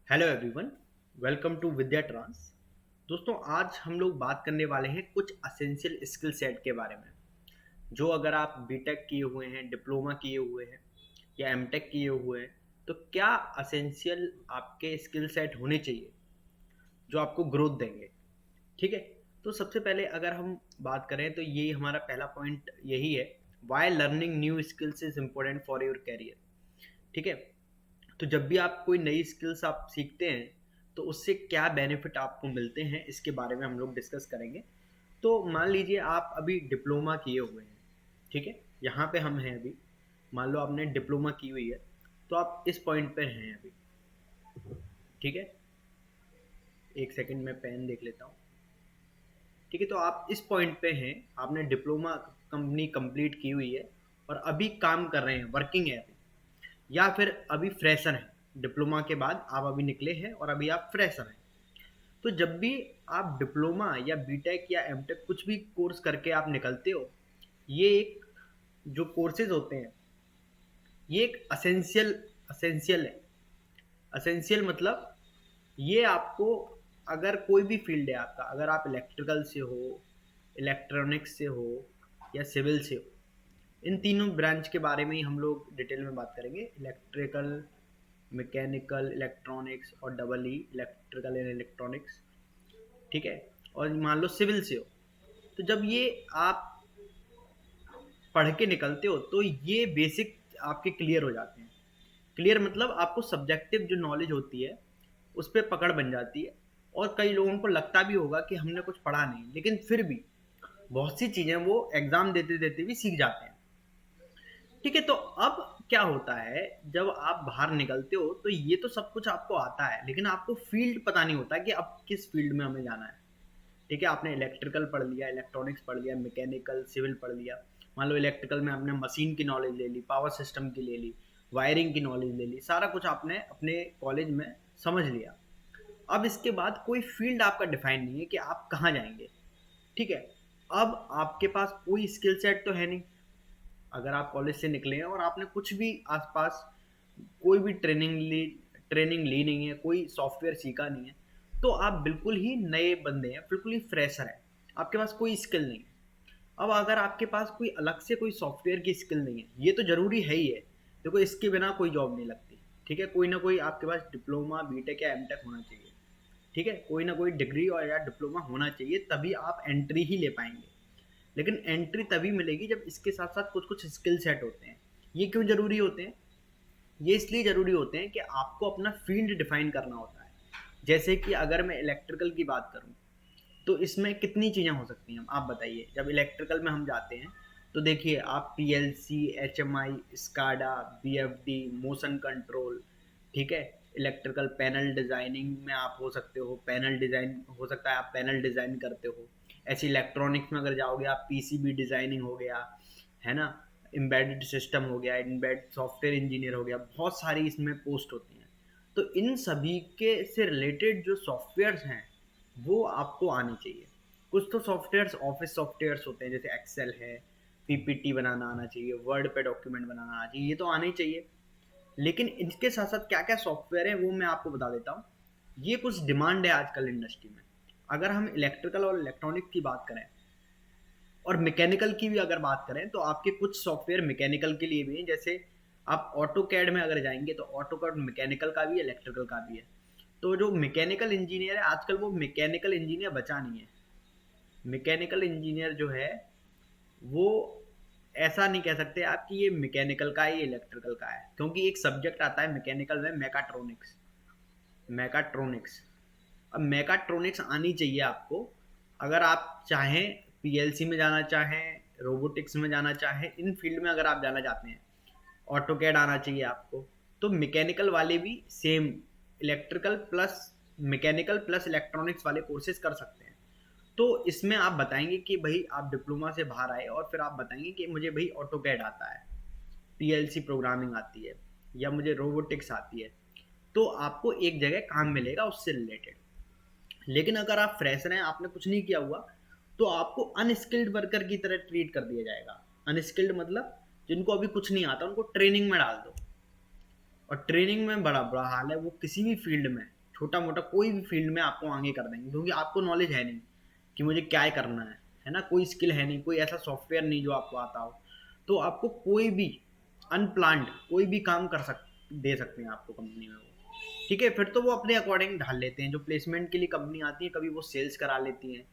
Hello everyone, welcome to Vidya trans. दोस्तों, आज हम लोग बात करने वाले हैं कुछ असेंशियल स्किल सेट के बारे में, जो अगर आप बीटेक किए हुए हैं, डिप्लोमा किए हुए हैं या एमटेक किए हुए हैं, तो क्या असेंशियल आपके स्किल सेट होने चाहिए जो आपको ग्रोथ देंगे। ठीक है। तो सबसे पहले अगर हम बात करें तो ये हमारा पहला पॉइंट यही है, why learning new skills is important for your career. ठीक है। तो जब भी आप कोई नई स्किल्स आप सीखते हैं तो उससे क्या बेनिफिट आपको मिलते हैं, इसके बारे में हम लोग डिस्कस करेंगे। तो मान लीजिए आप अभी डिप्लोमा किए हुए हैं। ठीक है। यहाँ पे हम हैं अभी। मान लो आपने डिप्लोमा की हुई है, तो आप इस पॉइंट पे हैं अभी। ठीक है। एक सेकंड में पेन देख लेता हूँ। ठीक है। तो आप इस पॉइंट पे हैं, आपने डिप्लोमा कंपनी कंप्लीट की हुई है और अभी काम कर रहे हैं, वर्किंग है अभी, या फिर अभी फ्रेशर हैं। डिप्लोमा के बाद आप अभी निकले हैं और अभी आप फ्रेशर हैं। तो जब भी आप डिप्लोमा या बीटेक या एमटेक कुछ भी कोर्स करके आप निकलते हो, ये एक जो कोर्सेज होते हैं, ये एक असेंशियल है। असेंशियल मतलब ये आपको, अगर कोई भी फील्ड है आपका, अगर आप इलेक्ट्रिकल से हो, इलेक्ट्रॉनिक्स से हो या सिविल से हो, इन तीनों ब्रांच के बारे में ही हम लोग डिटेल में बात करेंगे। इलेक्ट्रिकल, मैकेनिकल, इलेक्ट्रॉनिक्स और double E electrical and electronics. ठीक है। और मान लो सिविल से हो, तो जब ये आप पढ़ के निकलते हो तो ये बेसिक आपके क्लियर हो जाते हैं। क्लियर मतलब आपको सब्जेक्टिव जो नॉलेज होती है उस पर पकड़ बन जाती है। और कई लोगों को लगता भी होगा कि हमने कुछ पढ़ा नहीं, लेकिन फिर भी बहुत सी चीज़ें वो एग्ज़ाम देते देते भी सीख जाते हैं। ठीक है। तो अब क्या होता है, जब आप बाहर निकलते हो तो ये तो सब कुछ आपको आता है, लेकिन आपको फील्ड पता नहीं होता कि अब किस फील्ड में हमें जाना है। ठीक है। आपने इलेक्ट्रिकल पढ़ लिया, इलेक्ट्रॉनिक्स पढ़ लिया, मैकेनिकल, सिविल पढ़ लिया। मान लो इलेक्ट्रिकल में आपने मशीन की नॉलेज ले ली, पावर सिस्टम की ले ली, वायरिंग की नॉलेज ले ली, सारा कुछ आपने अपने कॉलेज में समझ लिया। अब इसके बाद कोई फील्ड आपका डिफाइन नहीं है कि आप कहाँ जाएंगे। ठीक है। अब आपके पास कोई स्किल सेट तो है नहीं। अगर आप कॉलेज से निकले हैं और आपने कुछ भी आसपास कोई भी ट्रेनिंग ली नहीं है, कोई सॉफ्टवेयर सीखा नहीं है, तो आप बिल्कुल ही नए बंदे हैं, बिल्कुल ही फ्रेशर हैं। आपके पास कोई स्किल नहीं है। अब अगर आपके पास कोई अलग से कोई सॉफ्टवेयर की स्किल नहीं है, ये तो ज़रूरी है ही है। देखो, इसके बिना कोई जॉब नहीं लगती। ठीक है। कोई ना कोई आपके पास डिप्लोमा, बीटेक या एमटेक होना चाहिए। ठीक है। कोई ना कोई डिग्री और या डिप्लोमा होना चाहिए, तभी आप एंट्री ही ले पाएंगे। लेकिन एंट्री तभी मिलेगी जब इसके साथ साथ कुछ कुछ स्किल सेट होते हैं। ये क्यों ज़रूरी होते हैं? ये इसलिए ज़रूरी होते हैं कि आपको अपना फील्ड डिफाइन करना होता है। जैसे कि अगर मैं इलेक्ट्रिकल की बात करूं, तो इसमें कितनी चीज़ें हो सकती हैं, आप बताइए। जब इलेक्ट्रिकल में हम जाते हैं तो देखिए, आप PLC, HMI, SCADA, BFD, motion control. ठीक है। इलेक्ट्रिकल पैनल डिज़ाइनिंग में आप हो सकते हो, पैनल डिज़ाइन हो सकता है, आप पैनल डिज़ाइन करते हो। ऐसे इलेक्ट्रॉनिक्स में अगर जाओगे, आप पीसीबी डिज़ाइनिंग हो गया, है ना, एम्बेडेड सिस्टम हो गया, एम्बेड सॉफ्टवेयर इंजीनियर हो गया, बहुत सारी इसमें पोस्ट होती हैं। तो इन सभी के से रिलेटेड जो सॉफ्टवेयर्स हैं वो आपको आने चाहिए। कुछ तो सॉफ्टवेयर्स ऑफिस सॉफ्टवेयर्स होते हैं, जैसे एक्सेल है, पीपीटी बनाना आना चाहिए, वर्ड पे डॉक्यूमेंट बनाना आना चाहिए, ये तो आने ही चाहिए। लेकिन इनके साथ साथ क्या क्या सॉफ्टवेयर है वो मैं आपको बता देता हूँ। ये कुछ डिमांड है आजकल इंडस्ट्री में। अगर हम इलेक्ट्रिकल और इलेक्ट्रॉनिक की बात करें और मैकेनिकल की भी अगर बात करें, तो आपके कुछ सॉफ्टवेयर मैकेनिकल के लिए भी हैं। जैसे आप ऑटो कैड में अगर जाएंगे तो ऑटो कैड मैकेनिकल का भी है, इलेक्ट्रिकल का भी है। तो जो मैकेनिकल इंजीनियर है आजकल, वो मैकेनिकल इंजीनियर बचा नहीं है। मैकेनिकल इंजीनियर जो है वो, ऐसा नहीं कह सकते आप कि ये मैकेनिकल का है, ये इलेक्ट्रिकल का है, क्योंकि एक सब्जेक्ट आता है मैकेनिकल में, मैकाट्रॉनिक्स। मैकाट्रॉनिक्स। अब मैकाट्रॉनिक्स आनी चाहिए आपको। अगर आप चाहें पीएलसी में जाना चाहें, रोबोटिक्स में जाना चाहें, इन फील्ड में अगर आप जाना चाहते हैं, ऑटो कैड आना चाहिए आपको। तो मैकेनिकल वाले भी same electrical plus mechanical plus electronics वाले कोर्सेज कर सकते हैं। तो इसमें आप बताएंगे कि भाई आप डिप्लोमा से बाहर आए और फिर आप बताएंगे कि मुझे भाई ऑटो कैड आता है, पीएलसी प्रोग्रामिंग आती है, या मुझे रोबोटिक्स आती है। तो आपको एक जगह काम मिलेगा उससे रिलेटेड। लेकिन अगर आप फ्रेशर हैं, आपने कुछ नहीं किया हुआ, तो आपको अनस्किल्ड वर्कर की तरह ट्रीट कर दिया जाएगा। अनस्किल्ड मतलब जिनको अभी कुछ नहीं आता, उनको ट्रेनिंग में डाल दो। और ट्रेनिंग में बड़ा बुरा हाल है, वो किसी भी फील्ड में छोटा मोटा कोई भी फील्ड में आपको आगे कर देंगे, क्योंकि आपको नॉलेज है नहीं कि मुझे क्या करना है ना, कोई स्किल है नहीं, कोई ऐसा सॉफ्टवेयर नहीं जो आपको आता हो, तो आपको कोई भी अनप्लान्ड कोई भी काम दे सकते हैं आपको कंपनी में वो। ठीक है, फिर तो वो अपने अकॉर्डिंग ढाल लेते हैं। जो प्लेसमेंट के लिए कंपनी आती है, कभी वो सेल्स करा लेती हैं,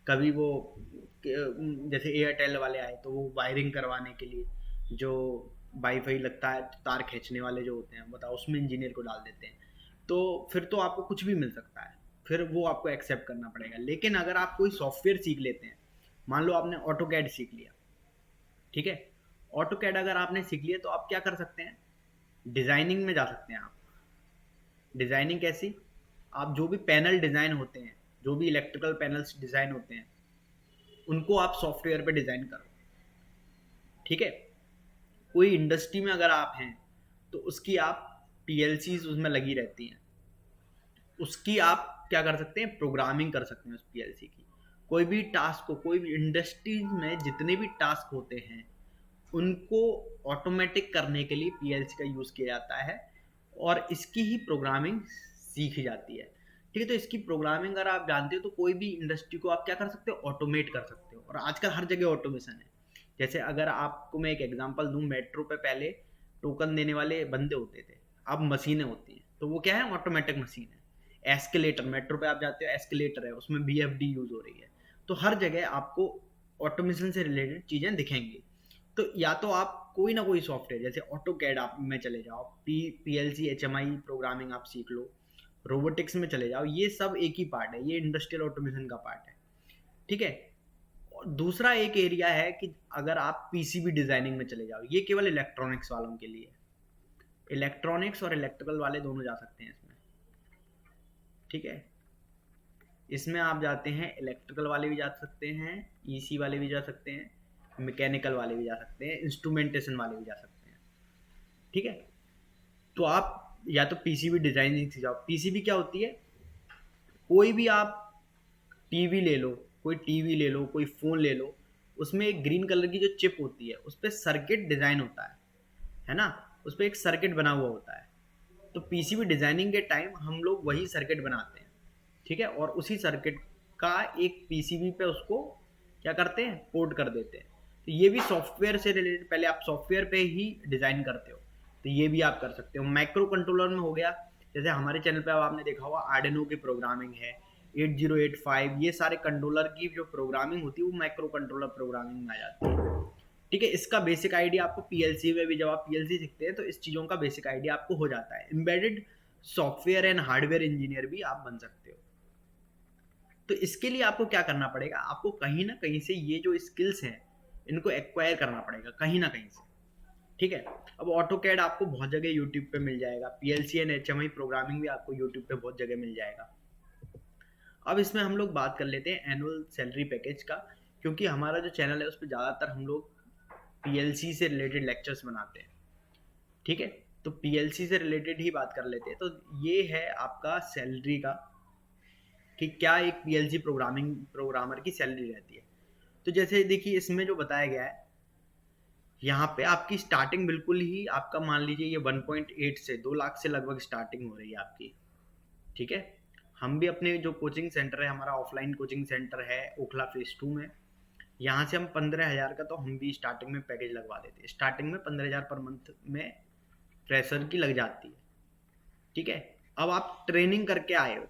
कभी वो जैसे एयरटेल वाले आए तो वो वायरिंग करवाने के लिए, जो वाईफाई लगता है तो तार खींचने वाले जो होते हैं, बताओ उसमें इंजीनियर को डाल देते हैं। तो फिर तो आपको कुछ भी मिल सकता है, फिर वो आपको एक्सेप्ट करना पड़ेगा। लेकिन अगर आप कोई सॉफ्टवेयर सीख लेते हैं, मान लो आपने ऑटो कैड सीख लिया, ठीक है, ऑटो कैड अगर आपने सीख लिया तो आप क्या कर सकते हैं, डिजाइनिंग में जा सकते हैं आप। डिजाइनिंग कैसी, आप जो भी पैनल डिजाइन होते हैं, जो भी इलेक्ट्रिकल पैनल्स डिजाइन होते हैं, उनको आप सॉफ्टवेयर पे डिजाइन करो। ठीक है, कोई इंडस्ट्री में अगर आप हैं तो उसकी आप पीएलसीज उसमें लगी रहती हैं, उसकी आप क्या कर सकते हैं, प्रोग्रामिंग कर सकते हैं उस पीएलसी की। कोई भी टास्क को, कोई भी इंडस्ट्रीज में जितने भी टास्क होते हैं उनको ऑटोमेटिक करने के लिए पीएलसी का यूज़ किया जाता है, और इसकी ही प्रोग्रामिंग सीखी जाती है। ठीक है, तो इसकी प्रोग्रामिंग अगर आप जानते हो तो कोई भी इंडस्ट्री को आप क्या कर सकते हो, ऑटोमेट कर सकते हो। और आजकल हर जगह ऑटोमेशन है। जैसे अगर आपको मैं एक एग्जांपल दूं, मेट्रो पे पहले टोकन देने वाले बंदे होते थे, अब मशीनें होती हैं, तो वो क्या है, ऑटोमेटिक मशीन है। एस्केलेटर, मेट्रो पे आप जाते हो, एस्केलेटर है, उसमें बीएफडी यूज हो रही है। तो हर जगह आपको ऑटोमेशन से रिलेटेड चीज़ें दिखेंगी। तो या तो आप कोई ना कोई सॉफ्टवेयर, जैसे ऑटो कैड आप में चले जाओ, पीएलसी एचएमआई प्रोग्रामिंग आप सीख लो, रोबोटिक्स में चले जाओ, ये सब एक ही पार्ट है, ये इंडस्ट्रियल ऑटोमेशन का पार्ट है। ठीक है, और दूसरा एक एरिया है कि अगर आप पीसीबी डिजाइनिंग में चले जाओ, ये केवल इलेक्ट्रॉनिक्स वालों के लिए। इलेक्ट्रॉनिक्स और इलेक्ट्रिकल वाले दोनों जा सकते हैं इसमें। ठीक है, इसमें आप जाते हैं, इलेक्ट्रिकल वाले भी जा सकते हैं, ईसी वाले भी जा सकते हैं, मैकेनिकल वाले भी जा सकते हैं, इंस्ट्रूमेंटेशन वाले भी जा सकते हैं। ठीक है, तो आप या तो पीसीबी डिजाइनिंग से जाओ। पीसीबी क्या होती है, कोई भी आप टीवी ले लो, कोई टीवी ले लो, कोई फ़ोन ले लो, उसमें एक ग्रीन कलर की जो चिप होती है, उस पर सर्किट डिज़ाइन होता है ना, उस पर एक सर्किट बना हुआ होता है। तो पीसीबी डिज़ाइनिंग के टाइम हम लोग वही सर्किट बनाते हैं। ठीक है, और उसी सर्किट का एक पीसीबी पे उसको क्या करते हैं, कोड कर देते हैं। तो ये भी सॉफ्टवेयर से रिलेटेड, पहले आप सॉफ्टवेयर पे ही डिज़ाइन करते हो, तो ये भी आप कर सकते हो। माइक्रो कंट्रोलर में हो गया, जैसे हमारे चैनल पे अब आपने देखा होगा आर्डिनो की प्रोग्रामिंग है, 8085, ये सारे कंट्रोलर की जो प्रोग्रामिंग होती है वो माइक्रो कंट्रोलर प्रोग्रामिंग में आ जाती है। ठीक है, इसका बेसिक आइडिया आपको पीएलसी में भी, जब आप पीएलसी सीखते हैं तो इस चीज़ों का बेसिक आइडिया आपको हो जाता है। Embedded software and hardware engineer भी आप बन सकते हो। तो इसके लिए आपको क्या करना पड़ेगा, आपको कहीं ना कहीं से ये जो स्किल्स हैं इनको एक्वायर करना पड़ेगा, कहीं ना कहीं से। ठीक है, अब ऑटो कैड आपको बहुत जगह यूट्यूब पे मिल जाएगा, पीएलसी एंड एचएमआई प्रोग्रामिंग भी आपको यूट्यूब पे बहुत जगह मिल जाएगा। अब इसमें हम लोग बात कर लेते हैं एनुअल सैलरी पैकेज का, क्योंकि हमारा जो चैनल है उस पर ज़्यादातर हम लोग पीएलसी से रिलेटेड लेक्चर्स बनाते हैं। ठीक है, तो पीएलसी से रिलेटेड ही बात कर लेते हैं। तो ये है आपका सैलरी का, कि क्या एक पीएलसी प्रोग्रामर की सैलरी रहती है। तो जैसे देखिए इसमें जो बताया गया है, यहाँ पे आपकी स्टार्टिंग बिल्कुल ही आपका मान लीजिए ये 1.8 से 2 लाख से लगभग स्टार्टिंग हो रही है आपकी। ठीक है, हम भी अपने जो कोचिंग सेंटर है, हमारा ऑफलाइन कोचिंग सेंटर है ओखला फेज 2 में, यहाँ से हम 15,000 का तो हम भी स्टार्टिंग में पैकेज लगवा देते हैं। स्टार्टिंग में 15,000 पर मंथ में फ्रेशर की लग जाती है। ठीक है, अब आप ट्रेनिंग करके आए हो,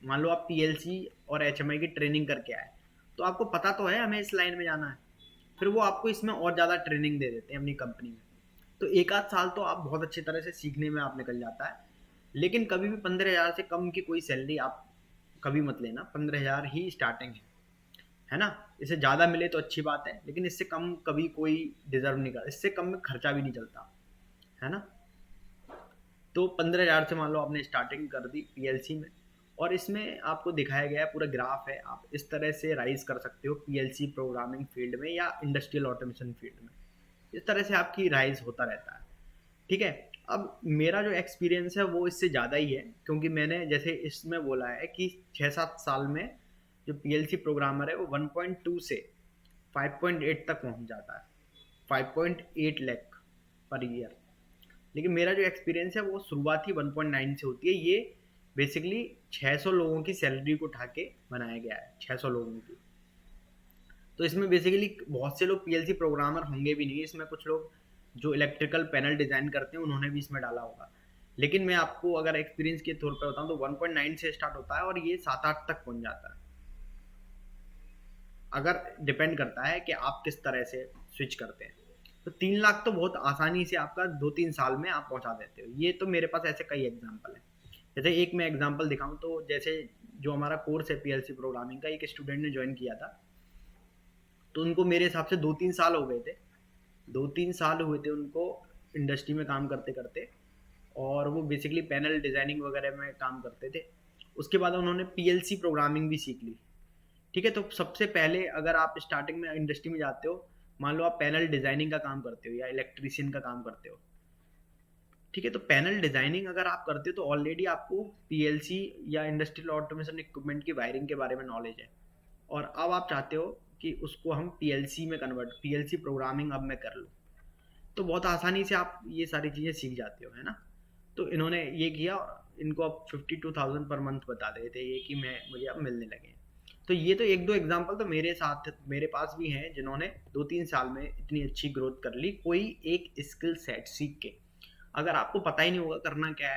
मान लो आप पीएलसी और एचएमआई की ट्रेनिंग करके आए, तो आपको पता तो है हमें इस लाइन में जाना है, फिर वो आपको इसमें और ज़्यादा ट्रेनिंग दे देते हैं अपनी कंपनी में। तो एक आध साल तो आप बहुत अच्छी तरह से सीखने में आप निकल जाता है। लेकिन कभी भी 15,000 से कम की कोई सैलरी आप कभी मत लेना, 15,000 ही स्टार्टिंग है ना। इससे ज़्यादा मिले तो अच्छी बात है, लेकिन इससे कम कभी कोई डिजर्व नहीं कर, इससे कम में खर्चा भी नहीं चलता, है ना। तो 15,000 से मान लो आपने स्टार्टिंग कर दी पीएलसी में, और इसमें आपको दिखाया गया है पूरा ग्राफ है, आप इस तरह से राइज कर सकते हो पीएलसी प्रोग्रामिंग फील्ड में या इंडस्ट्रियल ऑटोमेशन फील्ड में। इस तरह से आपकी राइज होता रहता है। ठीक है, अब मेरा जो एक्सपीरियंस है वो इससे ज़्यादा ही है, क्योंकि मैंने जैसे इसमें बोला है कि 6-7 साल में जो पीएलसी प्रोग्रामर है वो 1.2 से 5.8 तक पहुंच जाता है, 5.8 लाख पर ईयर। लेकिन मेरा जो एक्सपीरियंस है वो शुरुआत ही 1.9 से होती है। ये बेसिकली 600 लोगों की सैलरी को उठा के बनाया गया है, 600 लोगों की। तो इसमें बेसिकली बहुत से लोग पीएलसी प्रोग्रामर होंगे भी नहीं, इसमें कुछ लोग जो इलेक्ट्रिकल पैनल डिज़ाइन करते हैं उन्होंने भी इसमें डाला होगा। लेकिन मैं आपको अगर एक्सपीरियंस के तौर पर बताऊँ तो 1.9 से स्टार्ट होता है और ये 7-8 तक पहुँच जाता है। अगर डिपेंड करता है कि आप किस तरह से स्विच करते हैं। तो 3 लाख तो बहुत आसानी से आपका 2-3 साल में आप पहुँचा देते हो। ये तो मेरे पास ऐसे कई एग्जांपल हैं। जैसे एक मैं एग्जांपल दिखाऊँ तो जैसे जो हमारा कोर्स है पीएलसी प्रोग्रामिंग का, एक स्टूडेंट ने ज्वाइन किया था। तो उनको मेरे हिसाब से 2-3 साल हो गए थे। 2-3 साल हुए थे उनको इंडस्ट्री में काम करते-करते, और वो बेसिकली पैनल डिज़ाइनिंग वगैरह में काम करते थे। उसके बाद उन्होंने पीएलसी प्रोग्रामिंग भी सीख ली। ठीक है, तो सबसे पहले अगर आप स्टार्टिंग में इंडस्ट्री में जाते हो, मान लो आप पैनल डिज़ाइनिंग का काम करते हो या इलेक्ट्रीशियन का काम करते हो, ठीक है, तो पैनल डिज़ाइनिंग अगर आप करते हो तो ऑलरेडी आपको पीएलसी या इंडस्ट्रियल ऑटोमेशन इक्विपमेंट की वायरिंग के बारे में नॉलेज है, और अब आप चाहते हो कि उसको हम पीएलसी में कन्वर्ट, पीएलसी प्रोग्रामिंग अब मैं कर लूँ, तो बहुत आसानी से आप ये सारी चीज़ें सीख जाते हो, है ना। तो इन्होंने ये किया, इनको अब 52,000 पर मंथ बता रहे थे ये कि मैं मुझे अब मिलने लगे हैं। तो ये तो एक दो एग्जांपल तो मेरे साथ मेरे पास भी हैं जिन्होंने 2-3 साल में इतनी अच्छी ग्रोथ कर ली, कोई एक स्किल सेट सीख के। अगर आपको पता ही नहीं होगा करना क्या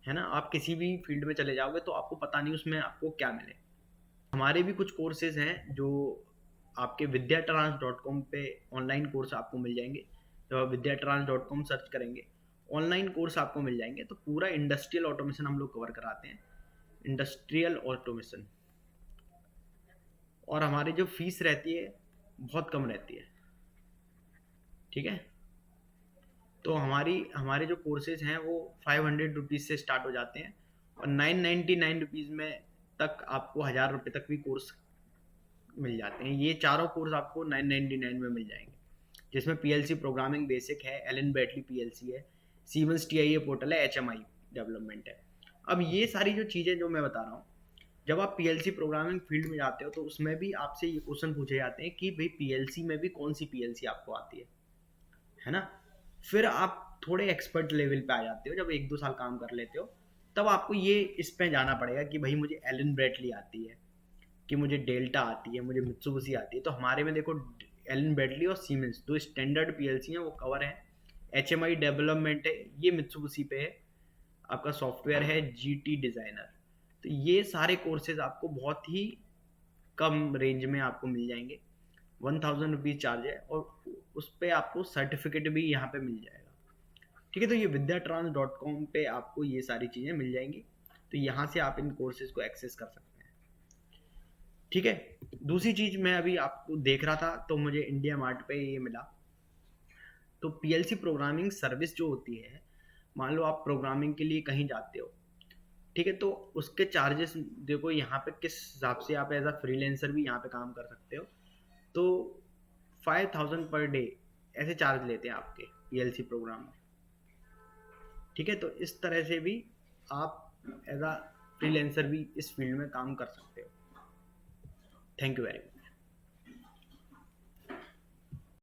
है ना, आप किसी भी फील्ड में चले जाओगे तो आपको पता नहीं उसमें आपको क्या मिले। हमारे भी कुछ कोर्सेज हैं जो आपके vidyatranс.com पे ऑनलाइन कोर्स आपको मिल जाएंगे। जब आप vidyatranс.com सर्च करेंगे, ऑनलाइन कोर्स आपको मिल जाएंगे। तो पूरा इंडस्ट्रियल ऑटोमेशन हम लोग कवर कराते हैं, इंडस्ट्रियल ऑटोमेशन। और हमारी जो फीस रहती है बहुत कम रहती है, ठीक है। तो हमारे जो कोर्सेज हैं वो 500 रुपीज़ से स्टार्ट हो जाते हैं, और 999 रुपीज़ में तक आपको 1000 रुपये तक भी कोर्स मिल जाते हैं। ये चारों कोर्स आपको 999 में मिल जाएंगे, जिसमें पीएलसी प्रोग्रामिंग बेसिक है, एलन बैटली पीएलसी है, सीमेंस टीआईए पोर्टल है, एचएमआई डेवलपमेंट है। अब ये सारी जो चीज़ें जो मैं बता रहा हूँ, जब आप पीएलसी प्रोग्रामिंग फील्ड में जाते हो तो उसमें भी आपसे ये क्वेश्चन पूछे जाते हैं कि भाई पीएलसी में भी कौन सी पीएलसी आपको आती है ना। फिर आप थोड़े एक्सपर्ट लेवल पे आ जाते हो, जब 1-2 साल काम कर लेते हो, तब आपको ये इस पे जाना पड़ेगा कि भाई मुझे एलन ब्रेडली आती है, कि मुझे डेल्टा आती है, मुझे मित्सुबिशी आती है। तो हमारे में देखो एलन ब्रेडली और सीमेंस दो स्टैंडर्ड पीएलसी हैं, वो कवर है। एचएमआई डेवलपमेंट है, ये मित्सुबिशी पे है। आपका सॉफ्टवेयर है जीटी डिज़ाइनर। तो ये सारे कोर्सेज आपको बहुत ही कम रेंज में आपको मिल जाएंगे। 1000 रुपीज़ चार्ज है, और उस पर आपको सर्टिफिकेट भी यहाँ पे मिल जाएगा, ठीक है। तो ये vidyatranс.com पे आपको ये सारी चीज़ें मिल जाएंगी। तो यहाँ से आप इन कोर्सेज को एक्सेस कर सकते हैं, ठीक है। दूसरी चीज़ मैं अभी आपको देख रहा था तो मुझे इंडिया मार्ट पे ये मिला। तो पीएलसी प्रोग्रामिंग सर्विस जो होती है, मान लो आप प्रोग्रामिंग के लिए कहीं जाते हो, ठीक है, तो उसके चार्जेस देखो यहाँ पे किस हिसाब से आप एज अ फ्रीलेंसर भी यहाँ पे काम कर सकते हो। तो 5000 पर डे ऐसे चार्ज लेते हैं आपके पीएलसी प्रोग्राम, ठीक है। तो इस तरह से भी आप एज अ फ्रीलेंसर भी इस फील्ड में काम कर सकते हो। Thank you very much.